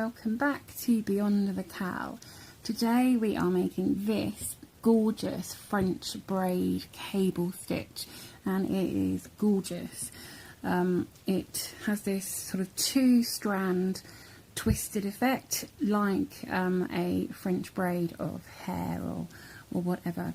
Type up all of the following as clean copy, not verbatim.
welcome back to Beyond the Cowl. Today we are making this gorgeous French braid cable stitch, and it is gorgeous. It has this sort of two-strand twisted effect like a French braid of hair or whatever.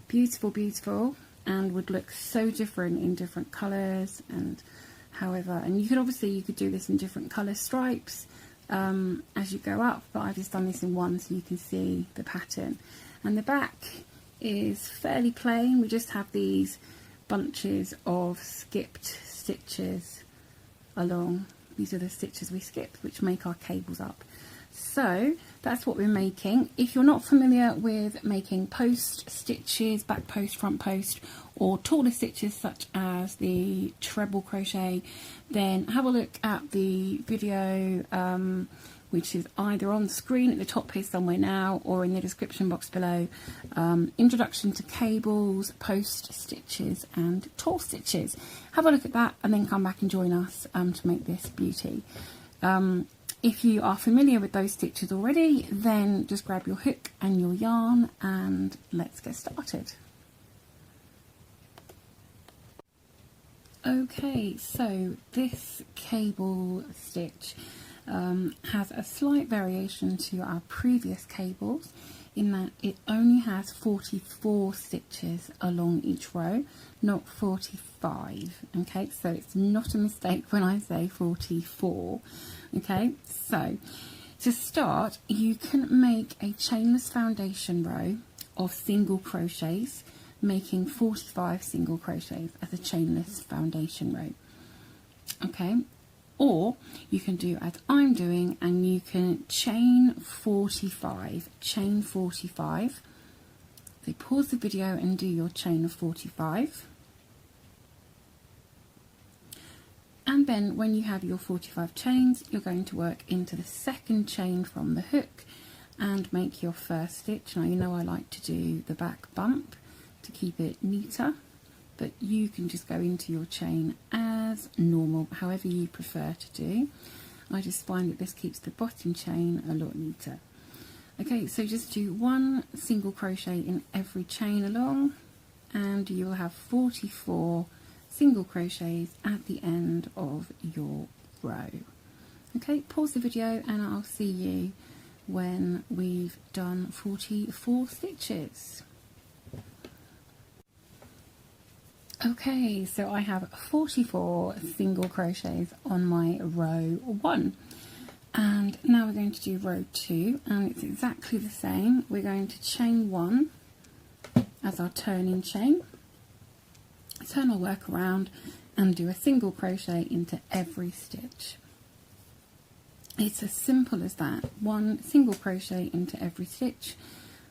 Beautiful, beautiful, and would look so different in different colours and however, and you could do this in different colour stripes as you go up, but I've just done this in one so you can see the pattern. And the back is fairly plain. We just have these bunches of skipped stitches along. These are the stitches we skipped, which make our cables up. So that's what we're making. If you're not familiar with making post stitches, back post, front post, or taller stitches such as the treble crochet, then have a look at the video which is either on the screen at the top here somewhere now or in the description box below. Introduction to cables, post stitches and tall stitches. Have a look at that and then come back and join us to make this beauty. If you are familiar with those stitches already, then just grab your hook and your yarn and let's get started. Okay, so this cable stitch has a slight variation to our previous cables in that it only has 44 stitches along each row, not 45. Okay, so it's not a mistake when I say 44. Okay, so to start, you can make a chainless foundation row of single crochets, making 45 single crochets as a chainless foundation row. Okay, or you can do as I'm doing and you can chain 45. So pause the video and do your chain of 45. And then when you have your 45 chains, you're going to work into the second chain from the hook and make your first stitch. Now you know I like to do the back bump to keep it neater, but you can just go into your chain as normal, however you prefer to do. I just find that this keeps the bottom chain a lot neater. Okay, so just do one single crochet in every chain along and you'll have 44 single crochets at the end of your row. Okay, pause the video and I'll see you when we've done 44 stitches. Okay, so I have 44 single crochets on my row 1, and now we're going to do row 2, and it's exactly the same. We're going to chain 1 as our turning chain, turn our work around and do a single crochet into every stitch. It's as simple as that. One single crochet into every stitch,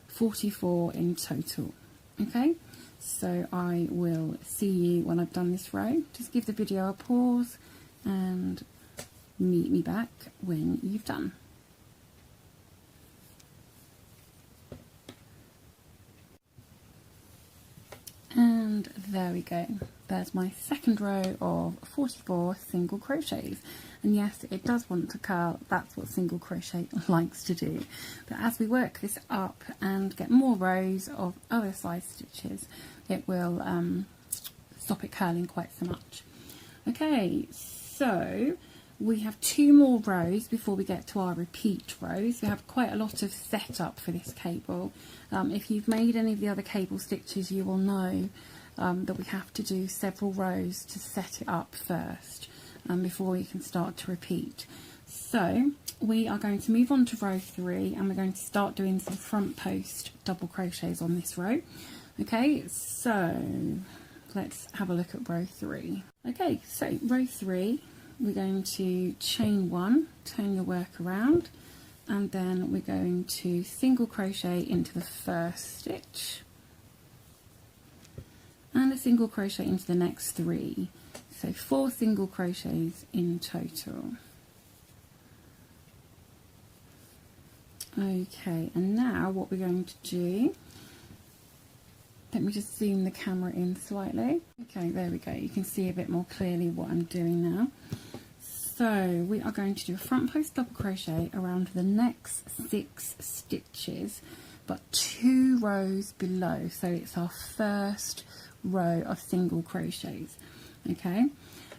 44 in total. Okay, so I will see you when I've done this row. Just give the video a pause and meet me back when you've done. And there we go. There's my second row of 44 single crochets. And yes, it does want to curl. That's what single crochet likes to do. But as we work this up and get more rows of other size stitches, it will stop it curling quite so much. Okay, so we have 2 more rows before we get to our repeat rows. We have quite a lot of setup for this cable. If you've made any of the other cable stitches, you will know that we have to do several rows to set it up first before we can start to repeat. So we are going to move on to row 3 and we're going to start doing some front post double crochets on this row. Okay, so let's have a look at row 3. Okay, so row 3, we're going to chain 1, turn your work around, and then we're going to single crochet into the first stitch and a single crochet into the next 3. So 4 single crochets in total. Okay, and now what we're going to do, let me just zoom the camera in slightly. Okay, there we go. You can see a bit more clearly what I'm doing now. So we are going to do a front post double crochet around the next 6 stitches, but 2 rows below. So it's our first row of single crochets. Okay,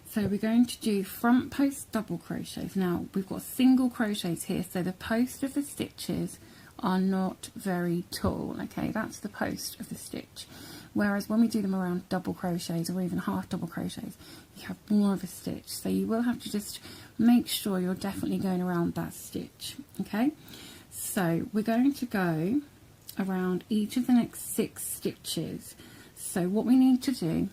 so we're going to do front post double crochets. Now we've got single crochets here, so the post of the stitches are not very tall. Okay, that's the post of the stitch. Whereas when we do them around double crochets or even half double crochets, you have more of a stitch. So you will have to just make sure you're definitely going around that stitch. Okay, so we're going to go around each of the next 6 stitches. So what we need to do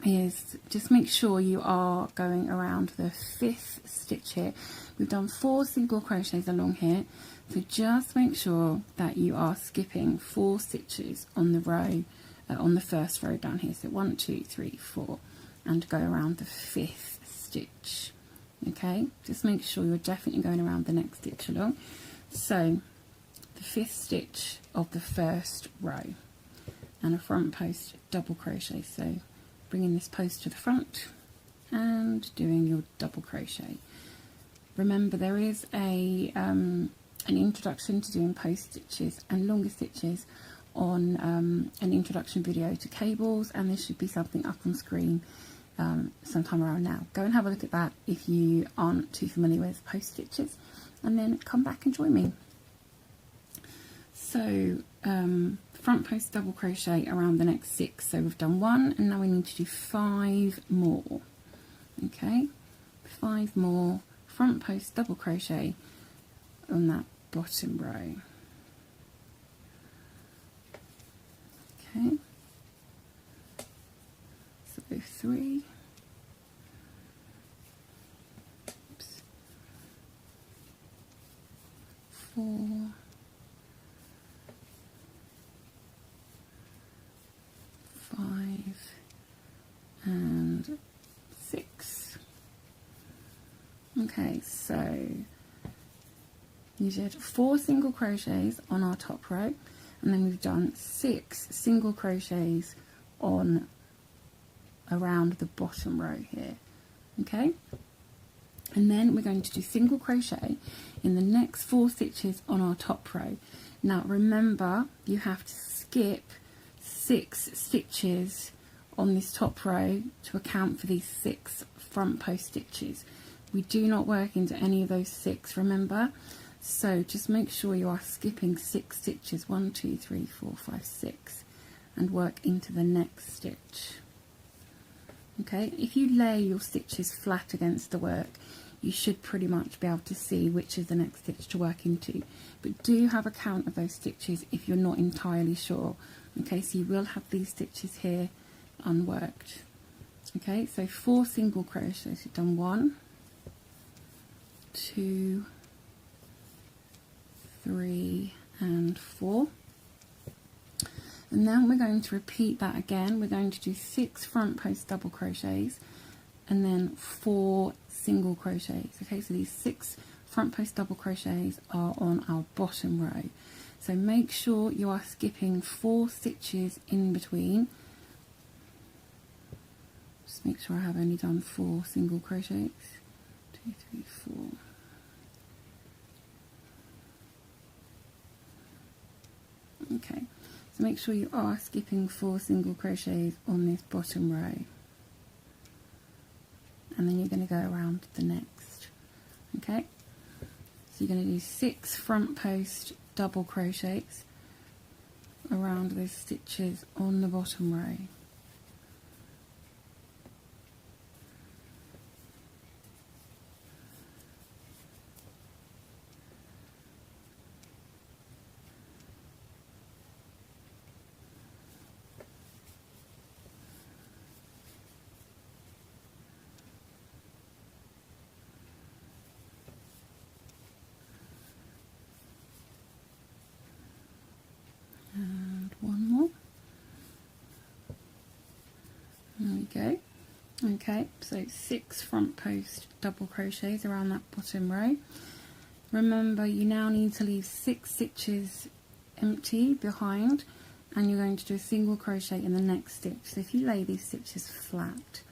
is just make sure you are going around the 5th stitch here. We've done 4 single crochets along here, so just make sure that you are skipping 4 stitches on the row, on the first row down here. So 1, 2, 3, 4, and go around the 5th stitch. Okay, just make sure you're definitely going around the next stitch along. So the 5th stitch of the first row, and a front post double crochet. So bringing this post to the front and doing your double crochet. Remember, there is a an introduction to doing post stitches and longer stitches on an introduction video to cables, and there should be something up on screen sometime around now. Go and have a look at that if you aren't too familiar with post stitches, and then come back and join me. So front post double crochet around the next 6. So we've done 1, and now we need to do 5 more. Okay, 5 more front post double crochet on that bottom row. Okay, so 3, oops, 4, 5, and 6. Okay, so you did 4 single crochets on our top row, and then we've done 6 single crochets on around the bottom row here. Okay, and then we're going to do single crochet in the next 4 stitches on our top row. Now remember, you have to skip 6 stitches on this top row to account for these 6 front post stitches. We do not work into any of those 6, remember, so just make sure you are skipping 6 stitches, 1, 2, 3, 4, 5, 6, and work into the next stitch. Okay, if you lay your stitches flat against the work, you should pretty much be able to see which is the next stitch to work into, but do have a count of those stitches if you're not entirely sure. Okay, so you will have these stitches here unworked. Okay, so 4 single crochets. You've done 1, 2, 3, and 4. And then we're going to repeat that again. We're going to do 6 front post double crochets and then 4 single crochets. Okay, so these 6 front post double crochets are on our bottom row. So make sure you are skipping 4 stitches in between. Just make sure I have only done 4 single crochets. 2, 3, 4. Okay, so make sure you are skipping 4 single crochets on this bottom row, and then you're going to go around the next. Okay, so you're going to do 6 front post double crochets around those stitches on the bottom row. Go. Okay, so 6 front post double crochets around that bottom row. Remember, you now need to leave 6 stitches empty behind, and you're going to do a single crochet in the next stitch. So if you lay these stitches flat,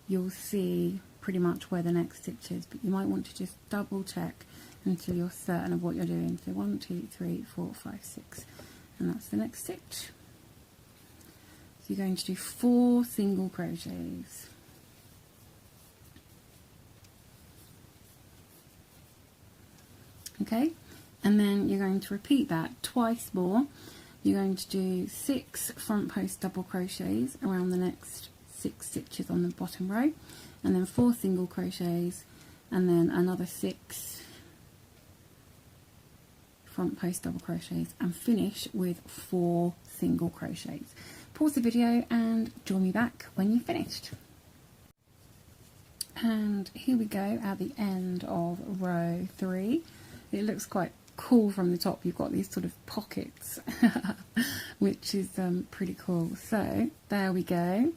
you'll see pretty much where the next stitch is, but you might want to just double check until you're certain of what you're doing. So 1, 2, 3, 4, 5, 6, and that's the next stitch. So you're going to do 4 single crochets. Okay, and then you're going to repeat that twice more. You're going to do 6 front post double crochets around the next 6 stitches on the bottom row, and then 4 single crochets, and then another 6 front post double crochets, and finish with 4 single crochets. Pause the video and join me back when you've finished. And here we go at the end of row 3. It looks quite cool from the top. You've got these sort of pockets which is pretty cool. So there we go,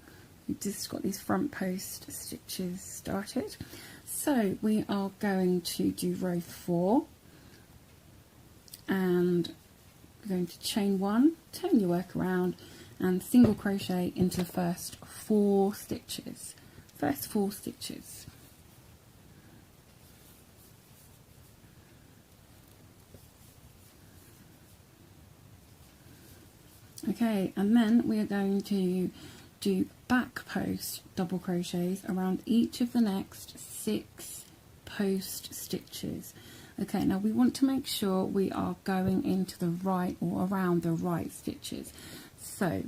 we've just got these front post stitches started. So we are going to do row 4, and we're going to chain 1, turn your work around, and single crochet into the first 4 stitches. First 4 stitches. Okay, and then we are going to do back post double crochets around each of the next 6 post stitches. Okay, now we want to make sure we are going into the right, or around the right stitches. So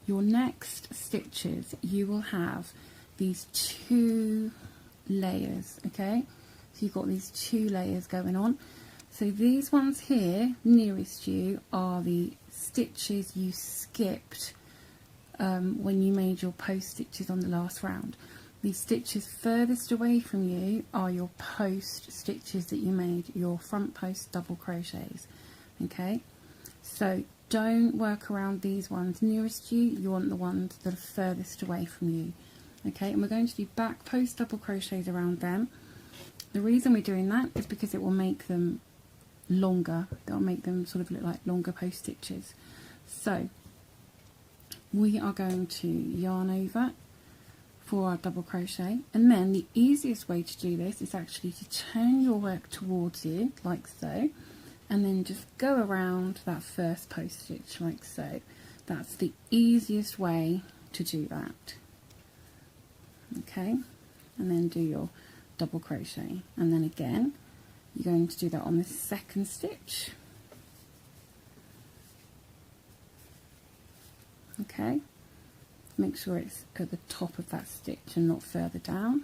your next stitches, you will have these 2 layers. Okay, so you've got these 2 layers going on. So these ones here nearest you are the stitches you skipped when you made your post stitches on the last round. These stitches furthest away from you are your post stitches that you made, your front post double crochets. Okay, so don't work around these ones nearest you, you want the ones that are furthest away from you. Okay, and we're going to do back post double crochets around them. The reason we're doing that is because it will make them longer. That'll make them sort of look like longer post stitches. So we are going to yarn over for our double crochet, and then the easiest way to do this is actually to turn your work towards you like so, and then just go around that first post stitch like so. That's the easiest way to do that. Okay, and then do your double crochet, and then again you're going to do that on the second stitch. Okay, make sure it's at the top of that stitch and not further down,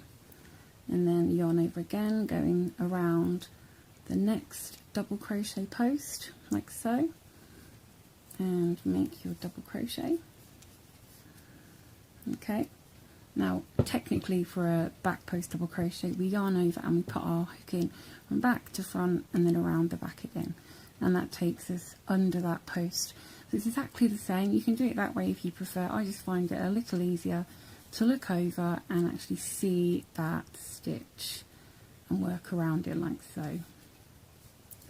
and then yarn over again, going around the next double crochet post like so, and make your double crochet. Okay, now technically for a back post double crochet we yarn over and we put our hook in from back to front and then around the back again, and that takes us under that post. So it's exactly the same. You can do it that way if you prefer. I just find it a little easier to look over and actually see that stitch and work around it like so.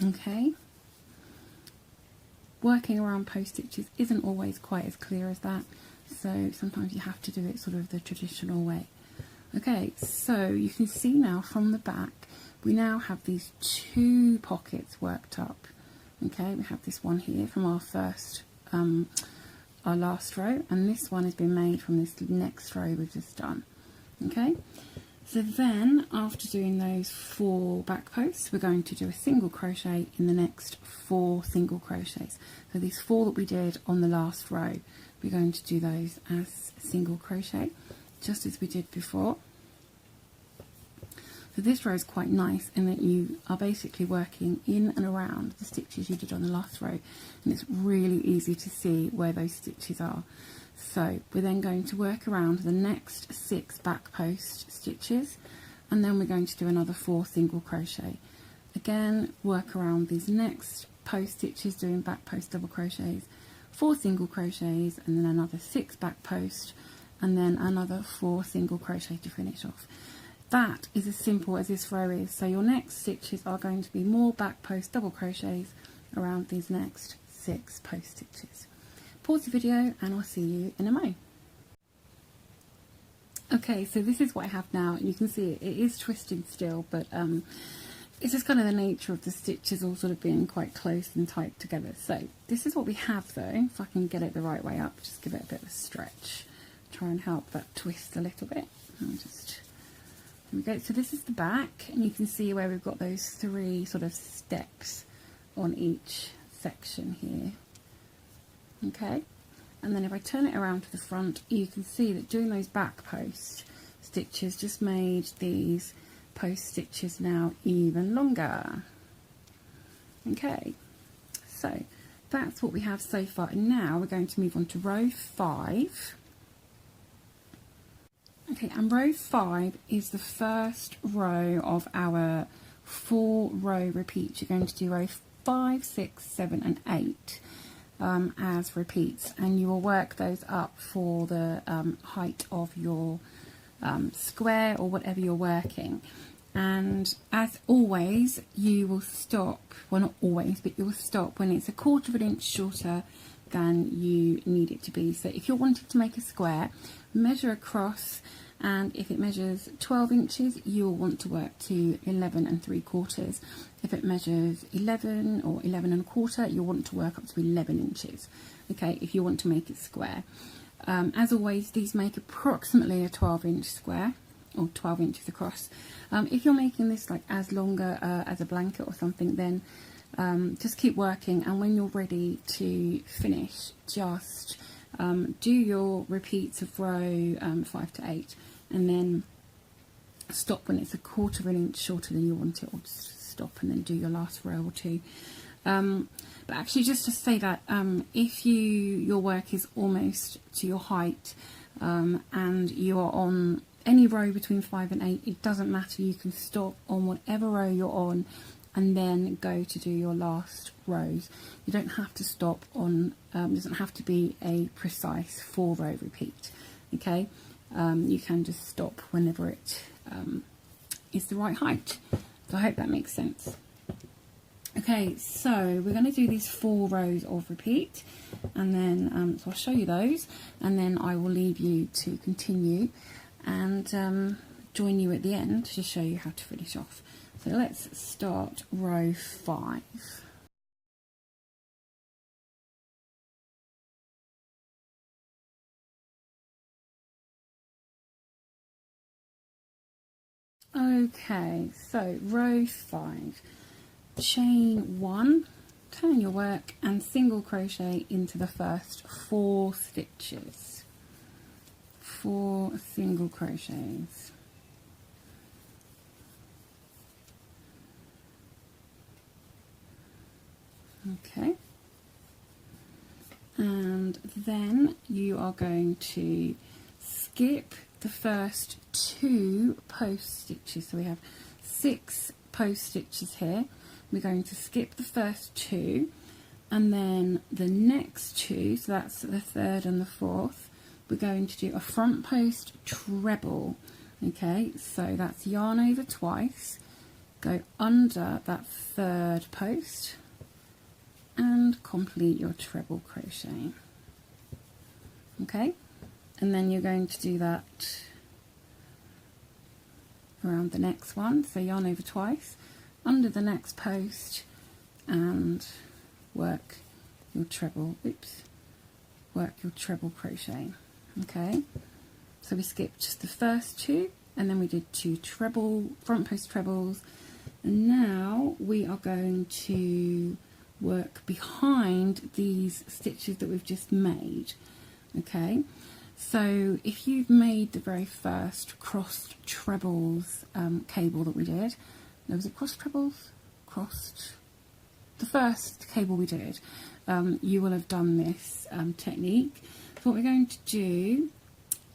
Okay, working around post stitches isn't always quite as clear as that, so sometimes you have to do it sort of the traditional way. Okay, so you can see now from the back we now have these 2 pockets worked up. Okay, we have this one here from our our last row, and this one has been made from this next row we've just done. Okay, so then after doing those 4 back posts we're going to do a single crochet in the next 4 single crochets. So these 4 that we did on the last row, we're going to do those as single crochet just as we did before. So this row is quite nice in that you are basically working in and around the stitches you did on the last row, and it's really easy to see where those stitches are. So we're then going to work around the next 6 back post stitches, and then we're going to do another 4 single crochet. Again, work around these next post stitches doing back post double crochets, 4 single crochets, and then another 6 back post, and then another 4 single crochet to finish off. That is as simple as this row is. So your next stitches are going to be more back post double crochets around these next 6 post stitches. Pause the video and I'll see you in a mo. Okay, so this is what I have now, and you can see it is twisted still, but it's just kind of the nature of the stitches all sort of being quite close and tight together. So this is what we have though. If I can get it the right way up, just give it a bit of a stretch, try and help that twist a little bit. Here we go. So this is the back, and you can see where we've got those 3 sort of steps on each section here. Okay, and then if I turn it around to the front, you can see that doing those back post stitches just made these post stitches now even longer. Okay, so that's what we have so far, and now we're going to move on to row 5. Okay, and row 5 is the first row of our 4-row repeats. You're going to do row 5, 6, 7 and 8 as repeats, and you will work those up for the height of your square or whatever you're working. And as always, you will stop, well not always, but you will stop when it's 1/4 of an inch shorter than you need it to be. So if you're wanting to make a square, measure across, and if it measures 12 inches, you'll want to work to 11 3/4. If it measures 11 or 11 1/4, you'll want to work up to 11 inches. Okay, if you want to make it square. As always, these make approximately a 12-inch square, or 12 inches across. If you're making this like as longer as a blanket or something, then just keep working, and when you're ready to finish, just do your repeats of row 5 to 8, and then stop when it's 1/4 of an inch shorter than you want it, or just stop and then do your last row or 2. But actually, just to say that if your work is almost to your height and you are on any row between 5 and 8, it doesn't matter, you can stop on whatever row you're on and then go to do your last rows. You don't have to stop on, it doesn't have to be a precise 4-row repeat, okay? You can just stop whenever it is the right height. So I hope that makes sense. Okay, so we're going to do these 4 rows of repeat, and then so I'll show you those, and then I will leave you to continue and join you at the end to show you how to finish off. So let's start row 5. Okay, so row 5, chain 1, turn your work and single crochet into the first 4 stitches. 4 single crochets. Okay, and then you are going to skip the first 2 post stitches. So we have 6 post stitches here. We're going to skip the first 2, and then the next 2, so that's the 3rd and the 4th, we're going to do a front post treble. Okay, so that's yarn over twice, go under that 3rd post and complete your treble crochet. Okay, and then you're going to do that around the next one, so yarn over twice, under the next post, and work your treble, work your treble crochet. Okay, so we skipped just the first 2, and then we did 2 treble front post trebles, and now we are going to work behind these stitches that we've just made. Okay, so if you've made the very first crossed trebles cable that we did, was it crossed trebles? The first cable we did, you will have done this technique. So what we're going to do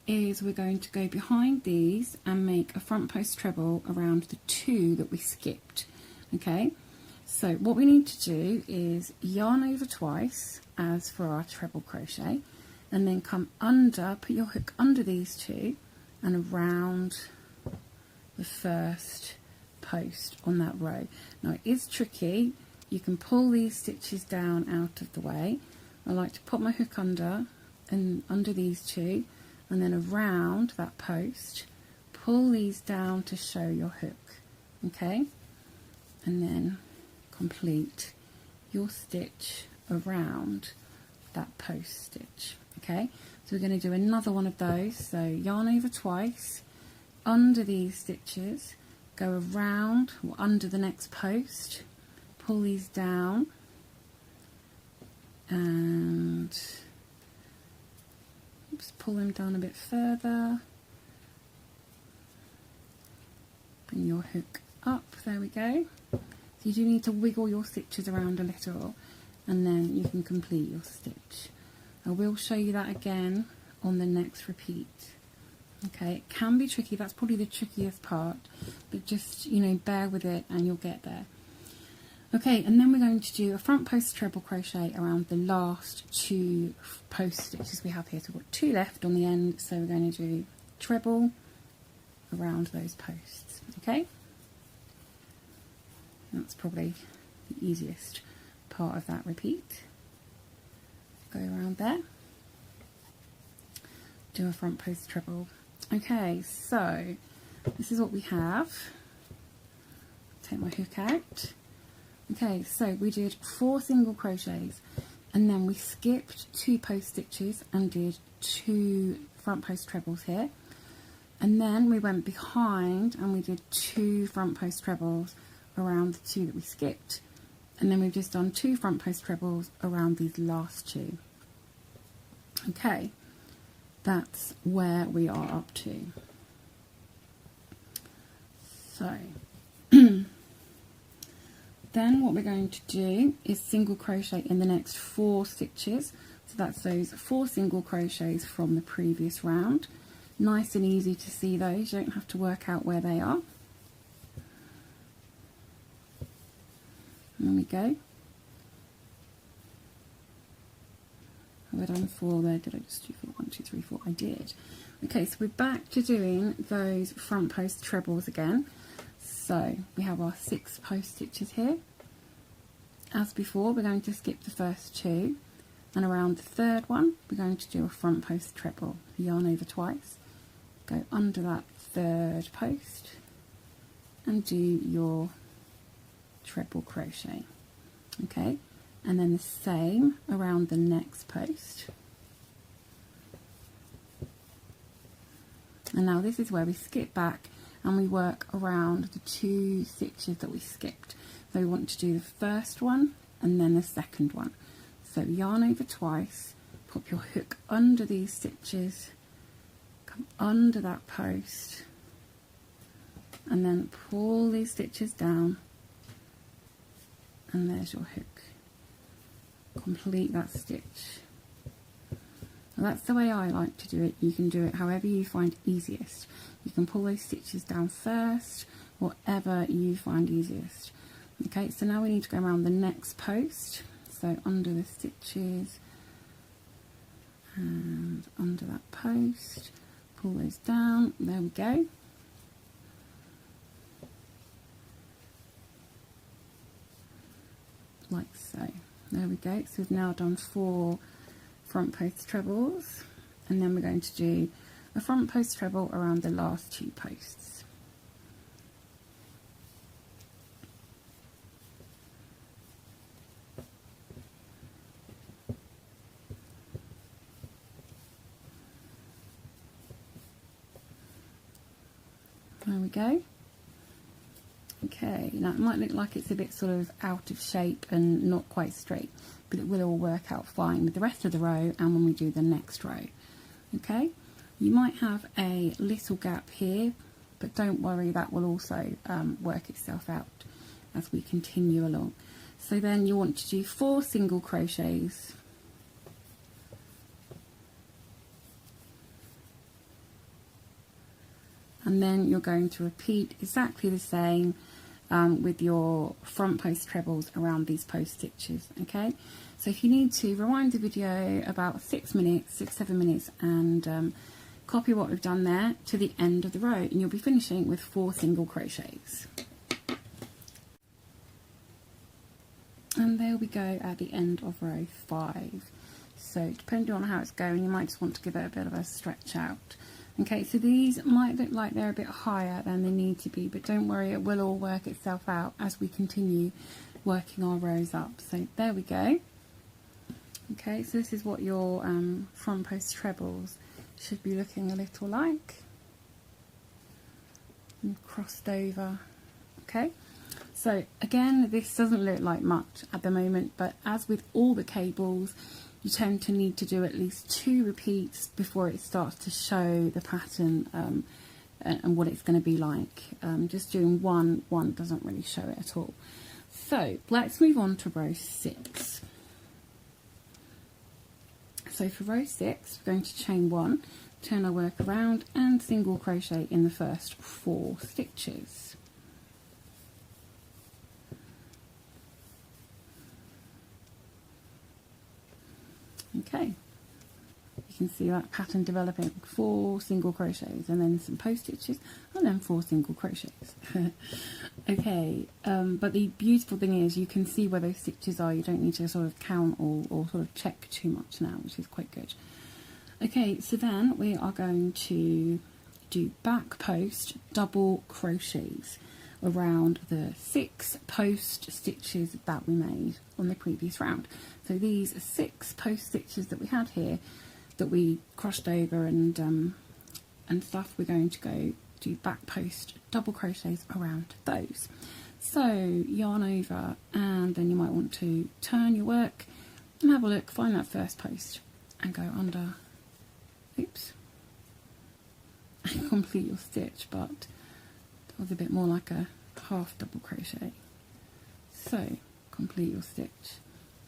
is we're going to go behind these and make a front post treble around the 2 that we skipped. Okay, so what we need to do is yarn over twice as for our treble crochet, and then come under, put your hook under these 2 and around the first post on that row. Now it is tricky, you can pull these stitches down out of the way. I like to put my hook under and under these 2 and then around that post, pull these down to show your hook, okay, and then complete your stitch around that post stitch. Okay, so we're going to do another one of those. So yarn over twice, under these stitches, go around or under the next post, pull these down, and pull them down a bit further, bring your hook up, there we go. So you do need to wiggle your stitches around a little, and then you can complete your stitch. I will show you that again on the next repeat. Okay, it can be tricky, that's probably the trickiest part, but just, you know, bear with it and you'll get there. Okay, and then we're going to do a front post treble crochet around the last 2 post stitches we have here. So we've got 2 left on the end, so we're going to do treble around those posts. Okay, that's probably the easiest part of that repeat. Go around there, do a front post treble. Okay, so this is what we have. Take my hook out. Okay, so we did 4 single crochets, and then we skipped 2 post stitches and did 2 front post trebles here, and then we went behind and we did 2 front post trebles around the 2 that we skipped, and then we've just done 2 front post trebles around these last 2. Okay, that's where we are up to. So then what we're going to do is single crochet in the next 4 stitches. So that's those 4 single crochets from the previous round. Nice and easy to see those, you don't have to work out where they are. There we go. Have I done 4 there? Did I just do 4? 1, 2, 3, 4. I did. Okay, so we're back to doing those front post trebles again. So we have our 6 post stitches here. As before, we're going to skip the first 2, and around the 3rd one we're going to do a front post treble. Yarn over twice, go under that 3rd post and do your treble crochet. Okay, and then the same around the next post. And now this is where we skip back and we work around the 2 stitches that we skipped. So we want to do the first one and then the second one. So yarn over twice, pop your hook under these stitches, come under that post, and then pull these stitches down, and there's your hook. Complete that stitch. Now that's the way I like to do it. You can do it however you find easiest. You can pull those stitches down first, whatever you find easiest. Okay, so now we need to go around the next post. So under the stitches and under that post, pull those down, there we go. Like so. There we go. So we've now done 4 front post trebles, and then we're going to do a front post treble around the last 2 posts. There we go. Okay, now it might look like it's a bit sort of out of shape and not quite straight, but it will all work out fine with the rest of the row and when we do the next row. Okay, you might have a little gap here, but don't worry, that will also work itself out as we continue along. So then you want to do 4 single crochets, and then you're going to repeat exactly the same with your front post trebles around these post stitches. Okay, so if you need to, rewind the video about 6 minutes, 6-7 minutes, and copy what we've done there to the end of the row, and you'll be finishing with 4 single crochets. And there we go at the end of row 5. So depending on how it's going, you might just want to give it a bit of a stretch out. Okay, so these might look like they're a bit higher than they need to be, but don't worry, it will all work itself out as we continue working our rows up. So there we go. Okay, so this is what your front post trebles should be looking a little like. And crossed over. Okay, so again, this doesn't look like much at the moment, but as with all the cables, you tend to need to do at least 2 repeats before it starts to show the pattern and what it's going to be like. Just doing one doesn't really show it at all. So let's move on to row 6. So for row 6, we're going to chain 1, turn our work around and single crochet in the first 4 stitches. Okay, you can see that pattern developing, 4 single crochets and then some post stitches and then 4 single crochets. Okay, but the beautiful thing is you can see where those stitches are. You don't need to sort of count or sort of check too much now, which is quite good. Okay, so then we are going to do back post double crochets around the 6 post stitches that we made on the previous round. So these 6 post stitches that we had here that we crossed over and stuff, we're going to go do back post double crochets around those. So yarn over, and then you might want to turn your work and have a look, find that first post and go under, oops, and complete your stitch, but that was a bit more like a half double crochet. So complete your stitch,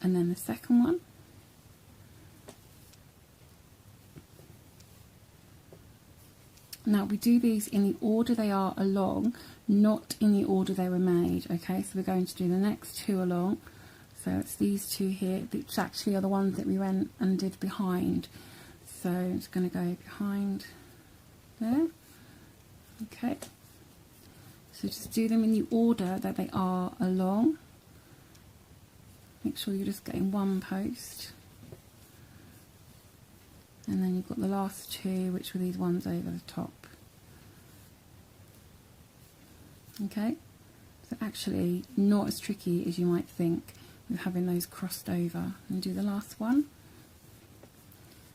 and then the second one, now we do these in the order they are along, not in the order they were made. Okay, so we're going to do the next 2 along, so it's these 2 here, which actually are the ones that we went and did behind. So it's going to go behind there. Okay, so just do them in the order that they are along. Make sure you're just getting 1 post, and then you've got the last 2, which were these ones over the top. Okay, so actually not as tricky as you might think with having those crossed over. And do the last one.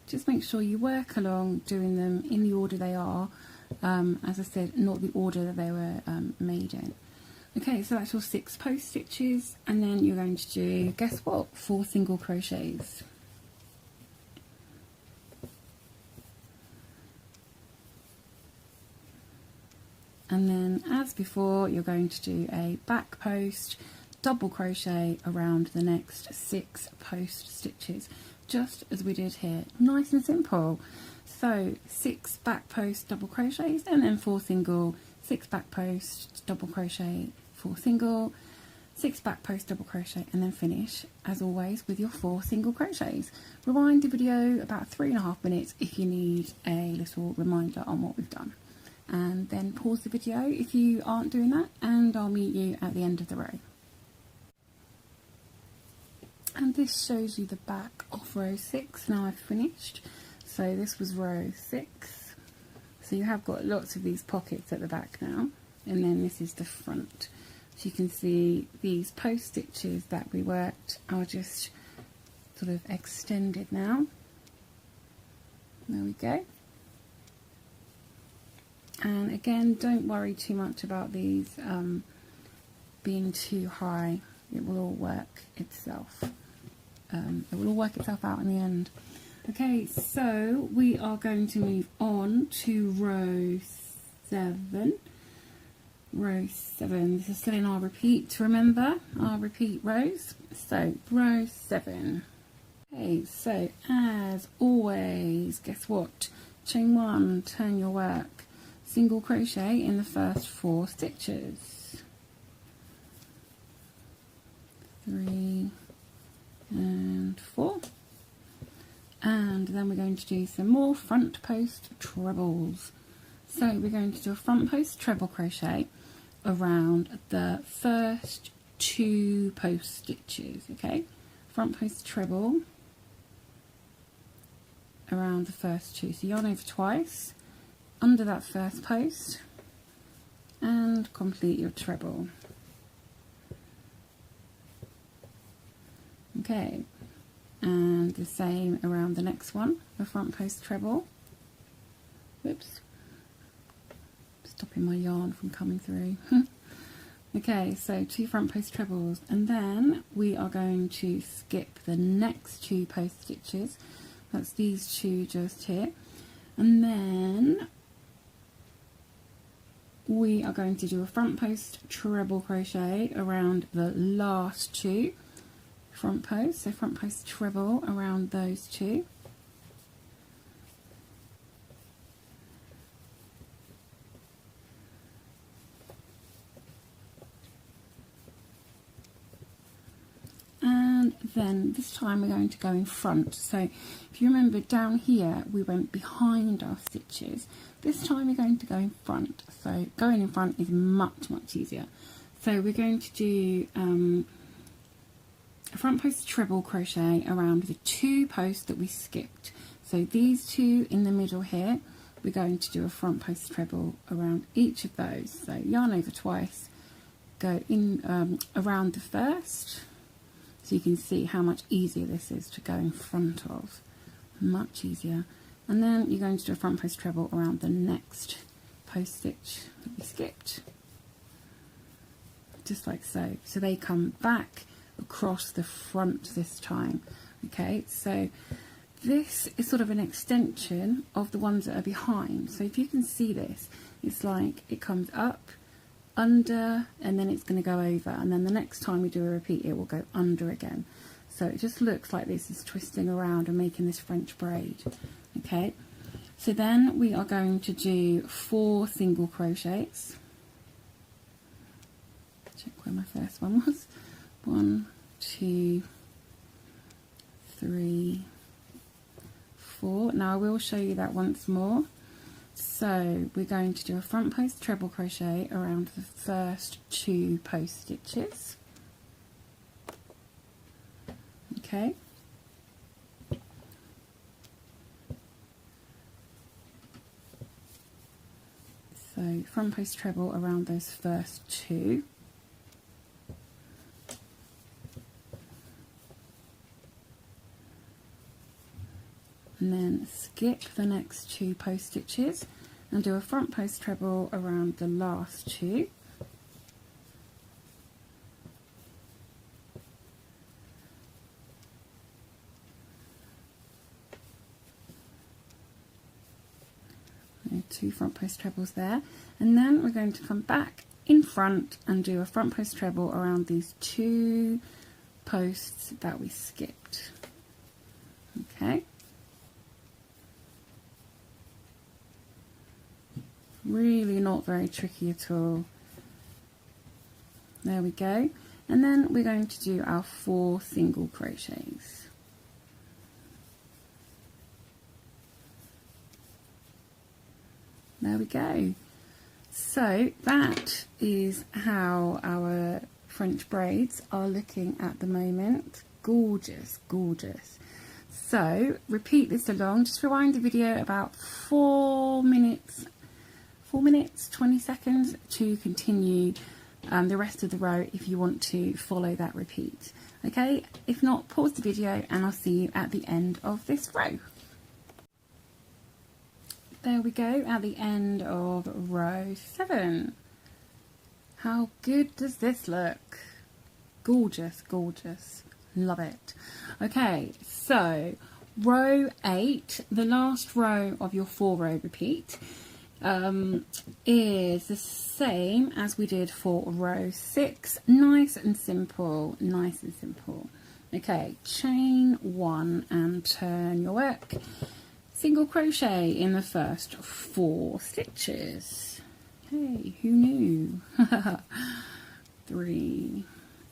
Just make sure you work along doing them in the order they are, as I said, not the order that they were made in. Okay, so that's your 6 post stitches, and then you're going to do, guess what, 4 single crochets. And then as before, you're going to do a back post double crochet around the next 6 post stitches, just as we did here. Nice and simple. So 6 back post double crochets and then 4 single, 6 back post double crochet, 4 single, 6 back post double crochet, and then finish as always with your 4 single crochets. Rewind the video about 3.5 minutes if you need a little reminder on what we've done, and then pause the video if you aren't doing that, and I'll meet you at the end of the row. And this shows you the back of row 6. Now I've finished. So this was row 6. So you have got lots of these pockets at the back now, and then this is the front. So you can see these post stitches that we worked are just sort of extended now. There we go. And again, don't worry too much about these being too high. It will all work itself. It will all work itself out in the end. Okay, so we are going to move on to row 7. Row 7. This is still in our repeat, remember, our repeat rows. So row 7. Okay, so as always, guess what? Chain 1, turn your work, single crochet in the first 4 stitches. 3 and 4. And then we're going to do some more front post trebles. So we're going to do a front post treble crochet around the first 2 post stitches. Okay, front post treble, around the first two. So yarn over twice under that first post and complete your treble. Okay, and the same around the next one, the front post treble. Whoops, stopping my yarn from coming through. Okay, so 2 front post trebles, and then we are going to skip the next 2 post stitches. That's these 2 just here, and then we are going to do a front post treble crochet around the last 2 front posts, so front post treble around those 2. And then this time we're going to go in front. So if you remember down here we went behind our stitches. This time we're going to go in front. So going in front is much easier. So we're going to do a front post treble crochet around the 2 posts that we skipped. So these 2 in the middle here, we're going to do a front post treble around each of those. So yarn over twice, go in around the first, so you can see how much easier this is to go in front of, much easier. And then you're going to do a front post treble around the next post stitch that we skipped, just like so. So they come back across the front this time. Okay, so this is sort of an extension of the ones that are behind. So if you can see this, it's like it comes up, under, and then it's going to go over, and then the next time we do a repeat it will go under again. So it just looks like this is twisting around and making this French braid. Okay, so then we are going to do 4 single crochets. Check where my first one was. 1, 2, 3, 4. Now I will show you that once more. So we're going to do a front post treble crochet around the first 2 post stitches. Okay. So front post treble around those first 2. And then skip the next 2 post stitches and do a front post treble around the last 2. There are 2 front post trebles there, and then we're going to come back in front and do a front post treble around these 2 posts that we skipped. Okay. Really not very tricky at all. There we go. And then we're going to do our 4 single crochets. There we go. So that is how our French braids are looking at the moment. Gorgeous, gorgeous. So repeat this along. Just rewind the video about 4 minutes 20 seconds to continue the rest of the row if you want to follow that repeat. Okay, if not, pause the video and I'll see you at the end of this row. There we go, at the end of row 7. How good does this look? Gorgeous, gorgeous. Love it. Okay, so row 8, the last row of your 4-row repeat, is the same as we did for row 6. Nice and simple, nice and simple. Okay, chain 1 and turn your work. Single crochet in the first 4 stitches. Hey, who knew? 3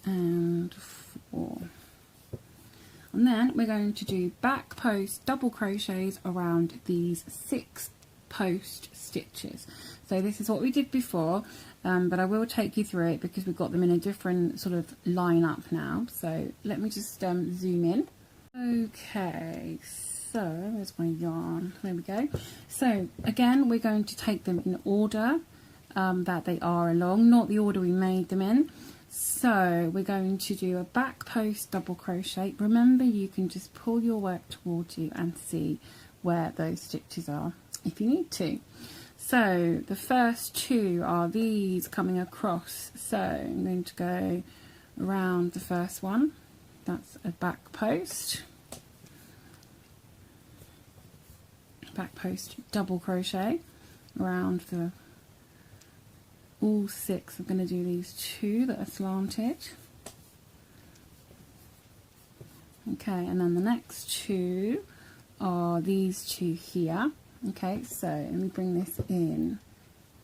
and 4. And then we're going to do back post double crochets around these 6 post stitches. So this is what we did before, but I will take you through it because we've got them in a different sort of line up now. So let me just zoom in. Okay, So there's my yarn, there we go. So again, we're going to take them in order that they are along, not the order we made them in. So we're going to do a back post double crochet. Remember, you can just pull your work towards you and see where those stitches are if you need to. So the first two are these coming across. So I'm going to go around the first one. That's a back post double crochet around the all 6. I'm going to do these 2 that are slanted. Okay, and then the next 2 are these 2 here. Okay, so let me bring this in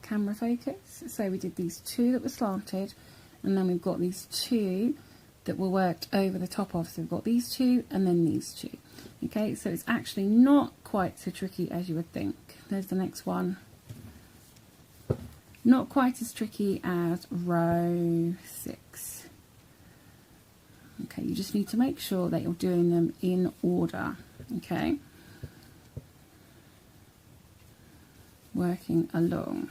camera focus. So we did these 2 that were slanted, and then we've got these 2 that were worked over the top of. So we've got these 2 and then these 2. Okay, so it's actually not quite so tricky as you would think. There's the next one. Not quite as tricky as row 6. Okay, you just need to make sure that you're doing them in order. Okay, working along.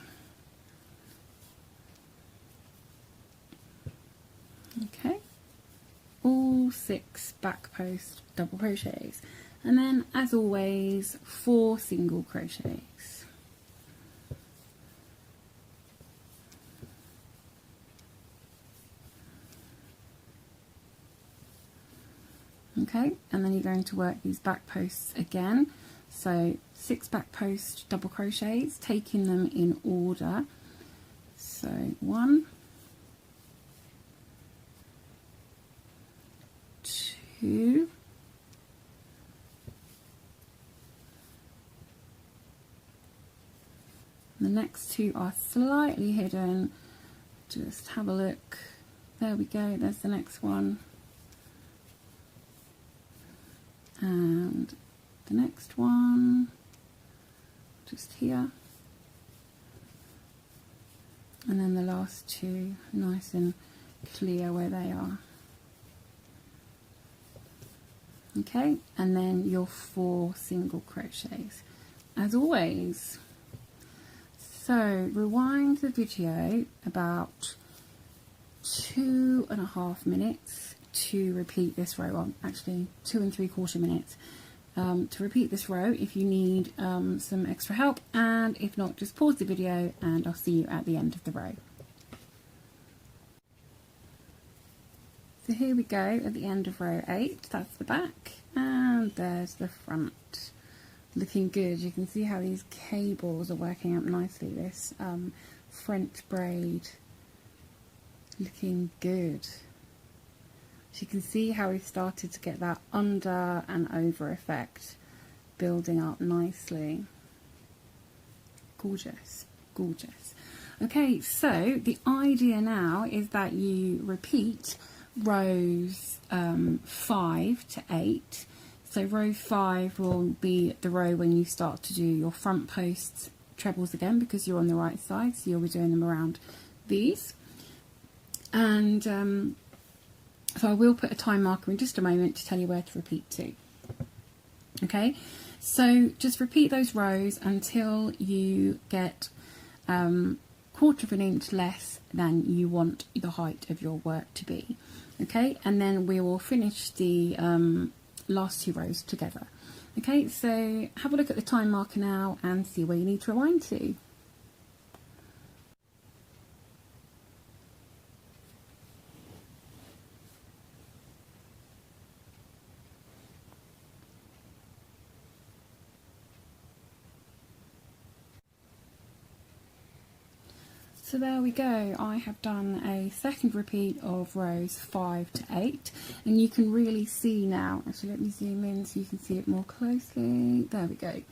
Okay, all 6 back post double crochets, and then as always 4 single crochets. Okay, and then you're going to work these back posts again. So 6 back post double crochets, taking them in order. So 1, 2, the next 2 are slightly hidden. Just have a look. There we go, there's the next one. And the next one, just here. And then the last 2, nice and clear where they are. Okay, and then your 4 single crochets, as always. So rewind the video about 2.5 minutes to repeat this row. Well, actually 2 3/4 minutes to repeat this row if you need some extra help, and if not, just pause the video and I'll see you at the end of the row. So here we go at the end of row 8. That's the back, and there's the front. Looking good. You can see how these cables are working out nicely. This French braid looking good. So you can see how we've started to get that under and over effect building up nicely. Gorgeous, gorgeous. Okay, so the idea now is that you repeat rows 5 to 8. So row 5 will be the row when you start to do your front posts trebles again, because you're on the right side, so you'll be doing them around these. And so I will put a time marker in just a moment to tell you where to repeat to. Okay, so just repeat those rows until you get 1/4 of an inch less than you want the height of your work to be. Okay, and then we will finish the last 2 rows together. Okay, so have a look at the time marker now and see where you need to rewind to. So there we go, I have done a second repeat of rows 5 to 8, and you can really see now, actually let me zoom in so you can see it more closely. There we go.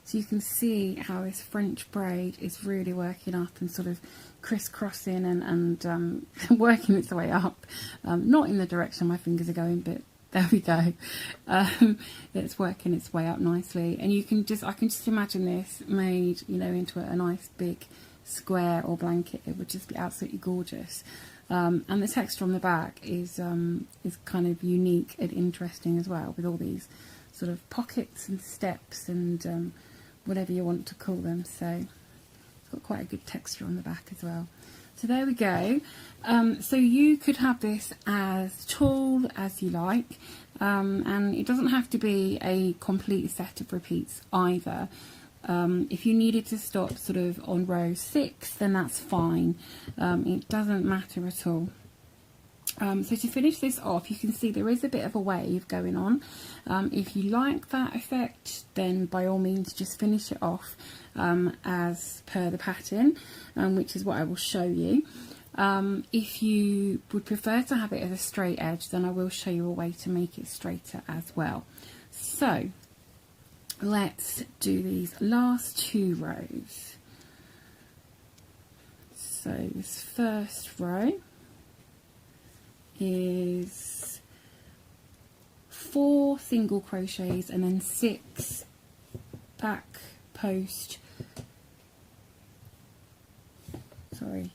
So you can see how this French braid is really working up and sort of crisscrossing and working its way up. Not in the direction my fingers are going, but there we go. It's working its way up nicely, and you can just, I can just imagine this made, you know, into a nice big square or blanket. It would just be absolutely gorgeous. And the texture on the back is kind of unique and interesting as well, with all these sort of pockets and steps and whatever you want to call them. So it's got quite a good texture on the back as well. So there we go. So you could have this as tall as you like, and it doesn't have to be a complete set of repeats either. If you needed to stop sort of on row 6, then that's fine. It doesn't matter at all. So to finish this off, you can see there is a bit of a wave going on. If you like that effect, then by all means just finish it off as per the pattern, which is what I will show you. If you would prefer to have it as a straight edge, then I will show you a way to make it straighter as well. So let's do these last 2 rows. So this first row is 4 single crochets and then 6 back post, sorry,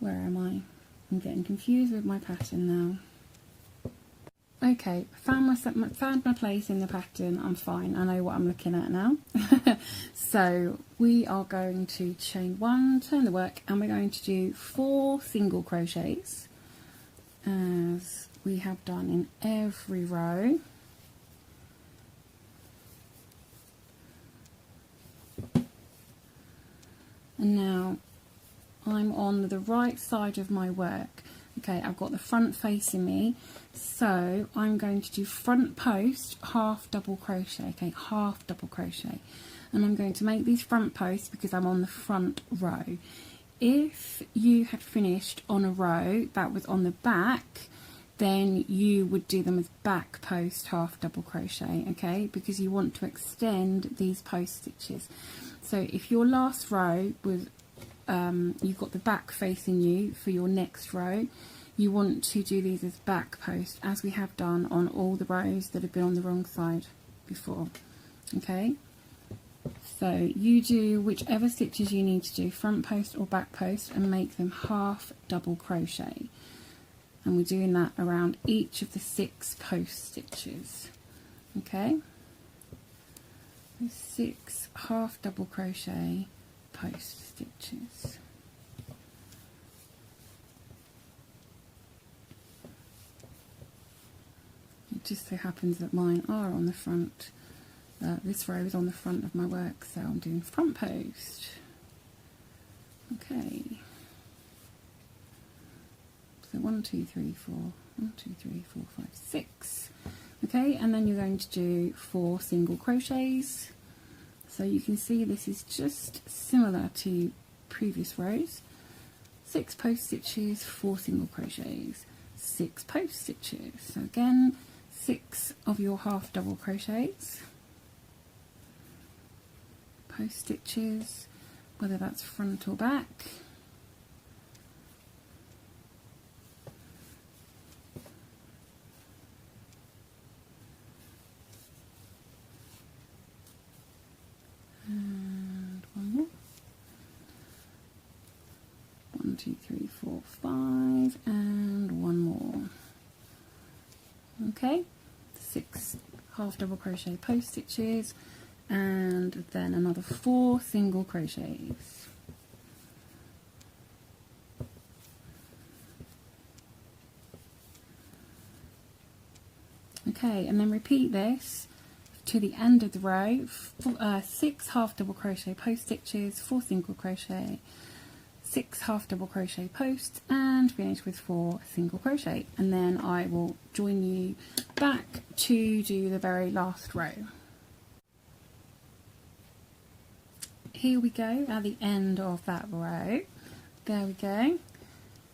where am I? I'm getting confused with my pattern now. Okay, found my place in the pattern. I'm fine, I know what I'm looking at now. So we are going to chain 1, turn the work, and we're going to do 4 single crochets as we have done in every row. And now I'm on the right side of my work. Okay, I've got the front facing me, so I'm going to do front post, half double crochet, okay, half double crochet. And I'm going to make these front posts because I'm on the front row. If you had finished on a row that was on the back, then you would do them as back post, half double crochet, okay, because you want to extend these post stitches. So if your last row was you've got the back facing you for your next row, you want to do these as back post, as we have done on all the rows that have been on the wrong side before. Okay, so you do whichever stitches you need to do, front post or back post, and make them half double crochet, and we're doing that around each of the 6 post stitches. Okay, 6 half double crochet post stitches. It just so happens that mine are on the front. This row is on the front of my work, so I'm doing front post. Okay. So 1, 2, 3, 4. 1, 2, 3, 4, 5, 6. Okay, and then you're going to do 4 single crochets. So you can see this is just similar to previous rows. 6 post stitches, 4 single crochets, 6 post stitches. So again, 6 of your half double crochets, post stitches, whether that's front or back. And one more. 1, 2, 3, 4, 5, and one more. Okay, 6 half double crochet post stitches, and then another 4 single crochets. Okay, and then repeat this to the end of the row. 6 half double crochet post stitches, 4 single crochet, 6 half double crochet posts, and finish with 4 single crochet, and then I will join you back to do the very last row. Here we go at the end of that row. There we go.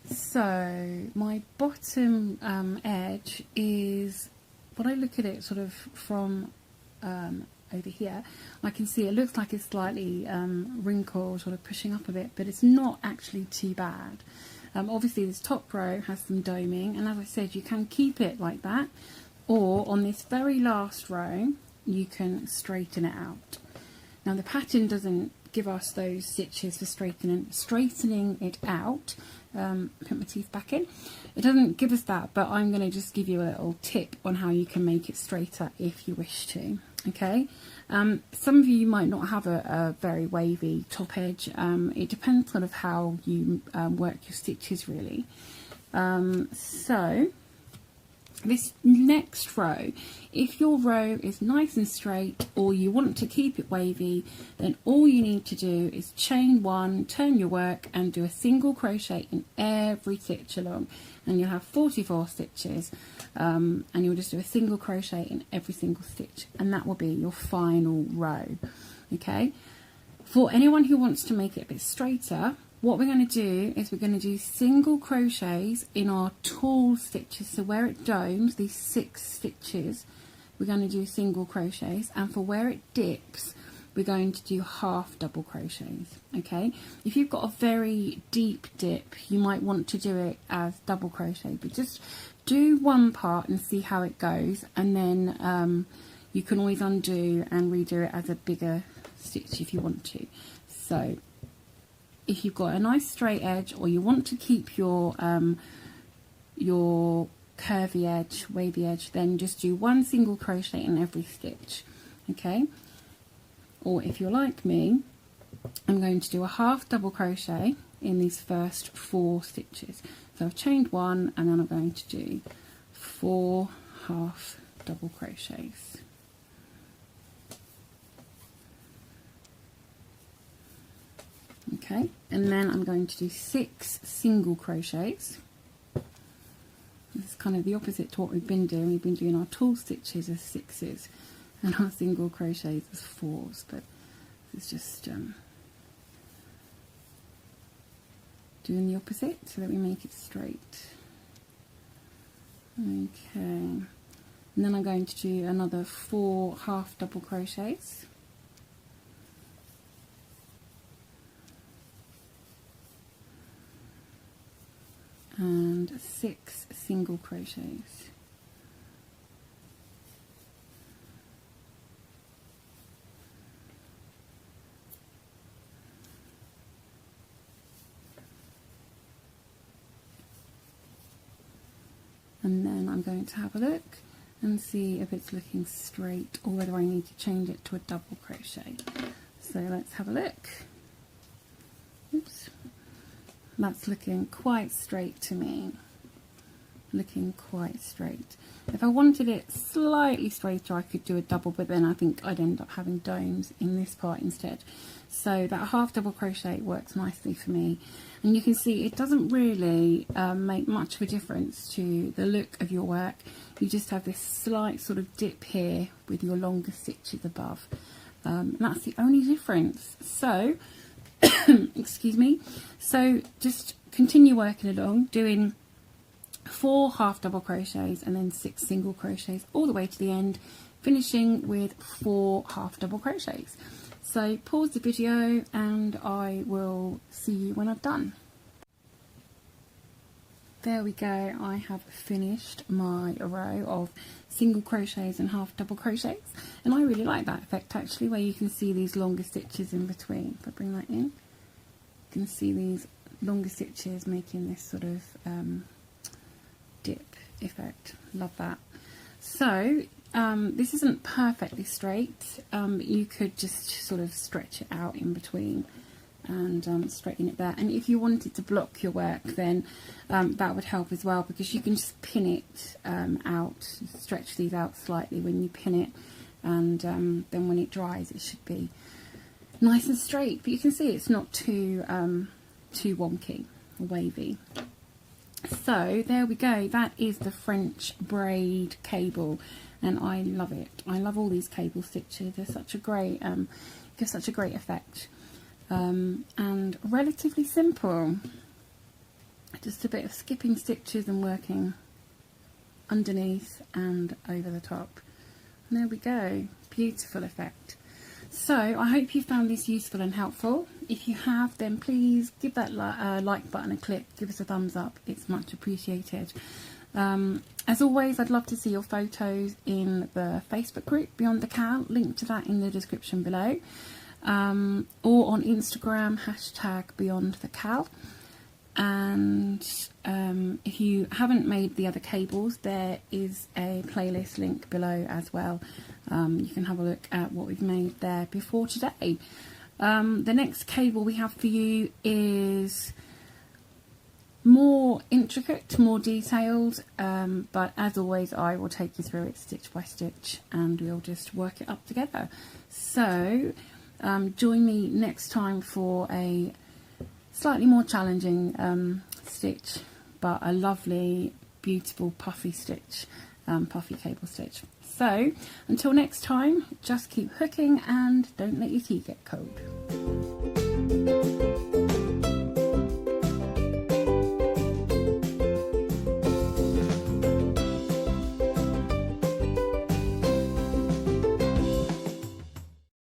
So my bottom edge is, when I look at it sort of from over here, I can see it looks like it's slightly wrinkled, sort of pushing up a bit, but it's not actually too bad. Obviously this top row has some doming, and as I said, you can keep it like that, or on this very last row you can straighten it out. Now the pattern doesn't give us those stitches for straightening it out. Put my teeth back in. It doesn't give us that, but I'm going to just give you a little tip on how you can make it straighter if you wish to. Okay, some of you might not have a very wavy top edge. It depends sort of how you work your stitches really. So this next row, if your row is nice and straight or you want to keep it wavy, then all you need to do is chain one, turn your work and do a single crochet in every stitch along, and you'll have 44 stitches, and you'll just do a single crochet in every single stitch, and that will be your final row. Okay, for anyone who wants to make it a bit straighter, what we're going to do is we're going to do single crochets in our tall stitches. So where it domes, these 6 stitches, we're going to do single crochets, and for where it dips, we're going to do half double crochets. Okay, if you've got a very deep dip, you might want to do it as double crochet, but just do one part and see how it goes, and then you can always undo and redo it as a bigger stitch if you want to. So if you've got a nice straight edge, or you want to keep your curvy edge, wavy edge, then just do one single crochet in every stitch. Okay, or if you're like me, I'm going to do a half double crochet in these first 4 stitches. So I've chained one, and then I'm going to do 4 half double crochets. Okay, and then I'm going to do 6 single crochets. This is kind of the opposite to what we've been doing. We've been doing our tall stitches as 6s and our single crochets as 4s, but this is just doing the opposite so that we make it straight. Okay, and then I'm going to do another 4 half double crochets. And 6 single crochets. And then I'm going to have a look and see if it's looking straight or whether I need to change it to a double crochet. So let's have a look. Oops. That's looking quite straight to me. Looking quite straight. If I wanted it slightly straighter, I could do a double, but then I think I'd end up having domes in this part instead. So that half double crochet works nicely for me. And you can see it doesn't really make much of a difference to the look of your work. You just have this slight sort of dip here with your longer stitches above. And that's the only difference. So excuse me, so just continue working along, doing 4 half double crochets and then 6 single crochets all the way to the end, finishing with 4 half double crochets. So pause the video and I will see you when I've done. There we go, I have finished my row of single crochets and half double crochets, and I really like that effect actually, where you can see these longer stitches in between. If I bring that in, you can see these longer stitches making this sort of dip effect. Love that. So this isn't perfectly straight, but you could just sort of stretch it out in between and straighten it there. And if you wanted to block your work, then that would help as well, because you can just pin it out, stretch these out slightly when you pin it, and then when it dries it should be nice and straight. But you can see it's not too wonky or wavy. So there we go, that is the French braid cable, and I love it. I love all these cable stitches. They're such a great give such a great effect. And relatively simple, just a bit of skipping stitches and working underneath and over the top, and there we go, beautiful effect. So I hope you found this useful and helpful. If you have, then please give that like button a click, give us a thumbs up, it's much appreciated. As always, I'd love to see your photos in the Facebook group Beyond the Cowl, link to that in the description below. or on Instagram, #BeyondTheCal. And if you haven't made the other cables, there is a playlist link below as well. You can have a look at what we've made there before today. The next cable we have for you is more intricate, more detailed, but as always I will take you through it stitch by stitch and we'll just work it up together. So join me next time for a slightly more challenging stitch, but a lovely, beautiful puffy stitch, puffy cable stitch. So until next time, just keep hooking and don't let your tea get cold.